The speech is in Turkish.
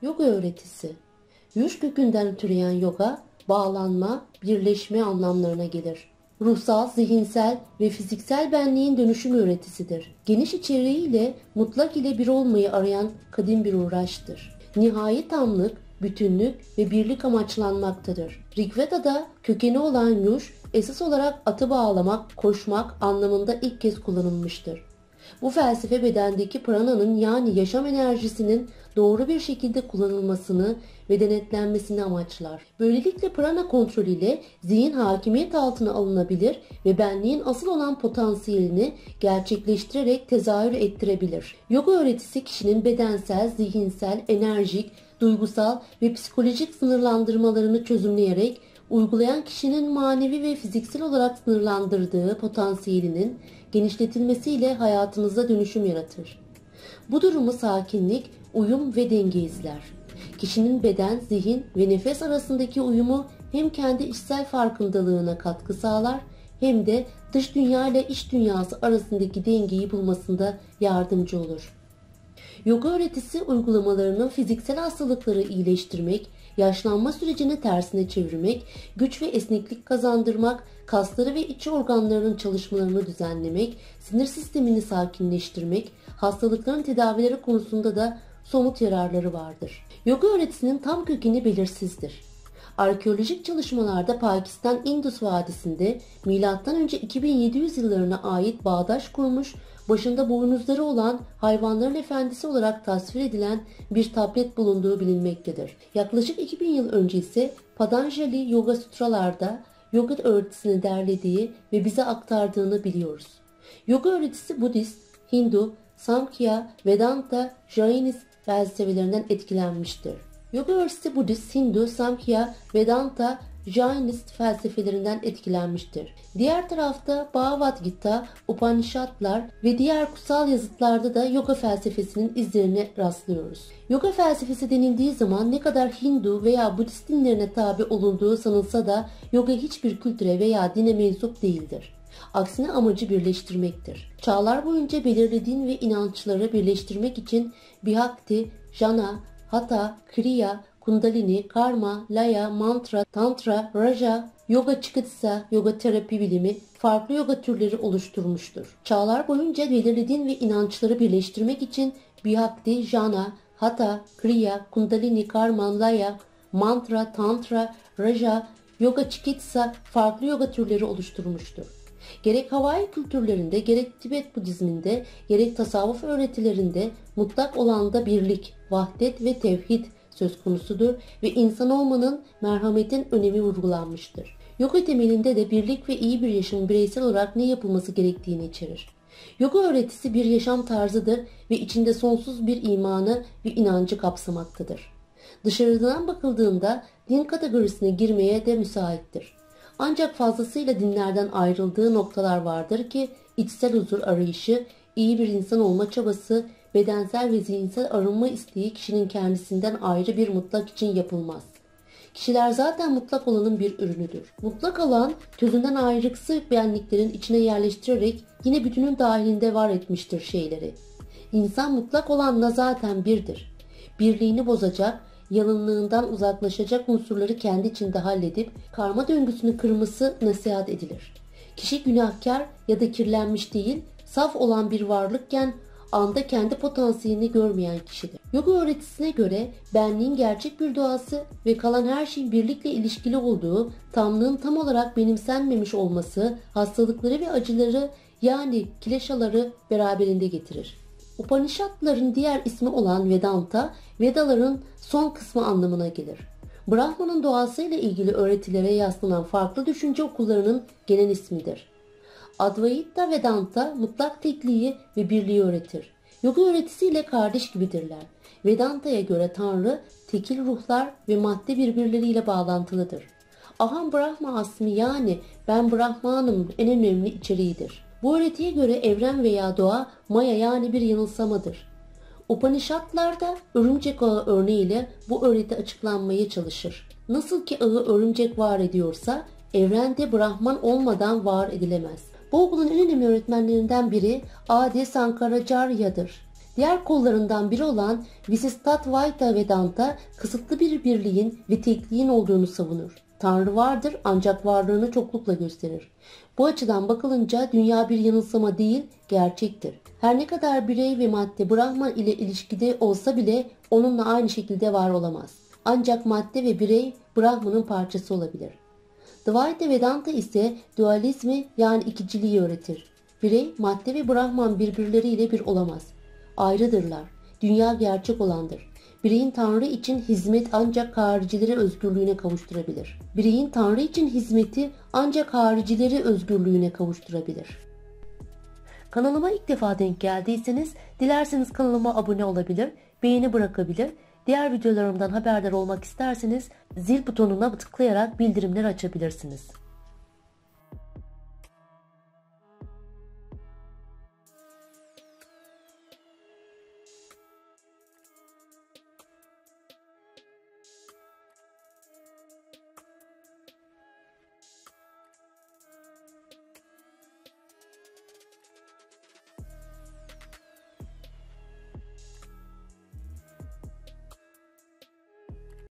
Yoga öğretisi. Yuş kökünden türeyen yoga, bağlanma, birleşme anlamlarına gelir. Ruhsal, zihinsel ve fiziksel benliğin dönüşüm öğretisidir. Geniş içeriğiyle mutlak ile bir olmayı arayan kadim bir uğraştır. Nihai tamlık, bütünlük ve birlik amaçlanmaktadır. Rigveda'da kökeni olan yuş, esas olarak atı bağlamak, koşmak anlamında ilk kez kullanılmıştır. Bu felsefe bedendeki prananın yani yaşam enerjisinin doğru bir şekilde kullanılmasını ve denetlenmesini amaçlar. Böylelikle prana kontrolü ile zihin hakimiyet altına alınabilir ve benliğin asıl olan potansiyelini gerçekleştirerek tezahür ettirebilir. Yoga öğretisi kişinin bedensel, zihinsel, enerjik, duygusal ve psikolojik sınırlandırmalarını çözümleyerek uygulayan kişinin manevi ve fiziksel olarak sınırlandırdığı potansiyelinin genişletilmesiyle hayatınızda dönüşüm yaratır. Bu durumu sakinlik, uyum ve denge izler. Kişinin beden, zihin ve nefes arasındaki uyumu hem kendi içsel farkındalığına katkı sağlar hem de dış dünya ile iç dünyası arasındaki dengeyi bulmasında yardımcı olur. Yoga öğretisi uygulamalarının fiziksel hastalıkları iyileştirmek, yaşlanma sürecini tersine çevirmek, güç ve esneklik kazandırmak, kasları ve iç organlarının çalışmalarını düzenlemek, sinir sistemini sakinleştirmek, hastalıkların tedavileri konusunda da somut yararları vardır. Yoga öğretisinin tam kökeni belirsizdir. Arkeolojik çalışmalarda Pakistan Indus Vadisi'nde M.Ö. 2700 yıllarına ait bağdaş kurmuş, başında boynuzları olan hayvanların efendisi olarak tasvir edilen bir tablet bulunduğu bilinmektedir. Yaklaşık 2000 yıl önce ise Patanjali Yoga Sutralarda yoga öğretisini derlediği ve bize aktardığını biliyoruz. Yoga öğretisi Budist, Hindu, Samkhya, Vedanta, Jainism felsefelerinden etkilenmiştir. Yoga öğretisi Budist, Hindu, Samkhya, Vedanta, Jainist felsefelerinden etkilenmiştir. Diğer tarafta Bhagavad Gita, Upanishadlar ve diğer kutsal yazıtlarda da yoga felsefesinin izlerine rastlıyoruz. Yoga felsefesi denildiği zaman ne kadar Hindu veya Budist dinlerine tabi olunduğu sanılsa da yoga hiçbir kültüre veya dine mensup değildir. Aksine amacı birleştirmektir. Çağlar boyunca belirli din ve inançları birleştirmek için Bhakti, Jnana, Hatha, Kriya, Kundalini, Karma, Laya, Mantra, Tantra, Raja, Yoga Chikitsa, yoga terapi bilimi farklı yoga türleri oluşturmuştur. Çağlar boyunca belirli din ve inançları birleştirmek için Bhakti, Jnana, Hatha, Kriya, Kundalini, Karma, Laya, Mantra, Tantra, Raja, Yoga Chikitsa farklı yoga türleri oluşturmuştur. Gerek Hawaii kültürlerinde, gerek Tibet Budizminde, gerek tasavvuf öğretilerinde mutlak olanda birlik, vahdet ve tevhid söz konusudur ve insan olmanın, merhametin önemi vurgulanmıştır. Yoga temelinde de birlik ve iyi bir yaşamın bireysel olarak ne yapılması gerektiğini içerir. Yoga öğretisi bir yaşam tarzıdır ve içinde sonsuz bir imanı ve inancı kapsamaktadır. Dışarıdan bakıldığında din kategorisine girmeye de müsaittir. Ancak fazlasıyla dinlerden ayrıldığı noktalar vardır ki içsel huzur arayışı, iyi bir insan olma çabası, bedensel ve zihinsel arınma isteği kişinin kendisinden ayrı bir mutlak için yapılmaz. Kişiler zaten mutlak olanın bir ürünüdür. Mutlak olan tözünden ayrıksı benliklerin içine yerleştirerek yine bütünün dahilinde var etmiştir şeyleri. İnsan mutlak olanla zaten birdir. Birliğini bozacak, yalınlığından uzaklaşacak unsurları kendi içinde halledip karma döngüsünü kırması nasihat edilir. Kişi günahkar ya da kirlenmiş değil, saf olan bir varlıkken anda kendi potansiyelini görmeyen kişidir. Yoga öğretisine göre benliğin gerçek bir doğası ve kalan her şeyin birlikle ilişkili olduğu, tamlığın tam olarak benimsenmemiş olması, hastalıkları ve acıları yani kileşaları beraberinde getirir. Upanishadların diğer ismi olan Vedanta, Vedaların son kısmı anlamına gelir. Brahman'ın doğasıyla ilgili öğretilere yaslanan farklı düşünce okullarının genel ismidir. Advaita Vedanta mutlak tekliği ve birliği öğretir. Yoga öğretisiyle kardeş gibidirler. Vedanta'ya göre Tanrı, tekil ruhlar ve madde birbirleriyle bağlantılıdır. Aham Brahma asmi yani ben Brahmanım en önemli içeriğidir. Bu öğretiye göre evren veya doğa maya yani bir yanılsamadır. Upanishadlarda örümcek ağı örneğiyle bu öğreti açıklanmaya çalışır. Nasıl ki ağı örümcek var ediyorsa evrende Brahman olmadan var edilemez. Bu okulun en önemli öğretmenlerinden biri Adi Sankaracharya'dır. Diğer kollarından biri olan Visistadvaita Vedanta kısıtlı bir birliğin ve tekliğin olduğunu savunur. Tanrı vardır ancak varlığını çoklukla gösterir. Bu açıdan bakılınca dünya bir yanılsama değil, gerçektir. Her ne kadar birey ve madde Brahman ile ilişkide olsa bile onunla aynı şekilde var olamaz. Ancak madde ve birey Brahman'ın parçası olabilir. Dvaita Vedanta ise dualizmi yani ikiciliği öğretir. Birey, madde ve Brahman birbirleriyle bir olamaz. Ayrıdırlar. Dünya gerçek olandır. Bireyin Tanrı için hizmet ancak haricileri özgürlüğüne kavuşturabilir. Bireyin Tanrı için hizmeti ancak haricileri özgürlüğüne kavuşturabilir. Kanalıma ilk defa denk geldiyseniz dilerseniz kanalıma abone olabilir, beğeni bırakabilir. Diğer videolarımdan haberdar olmak isterseniz zil butonuna tıklayarak bildirimleri açabilirsiniz.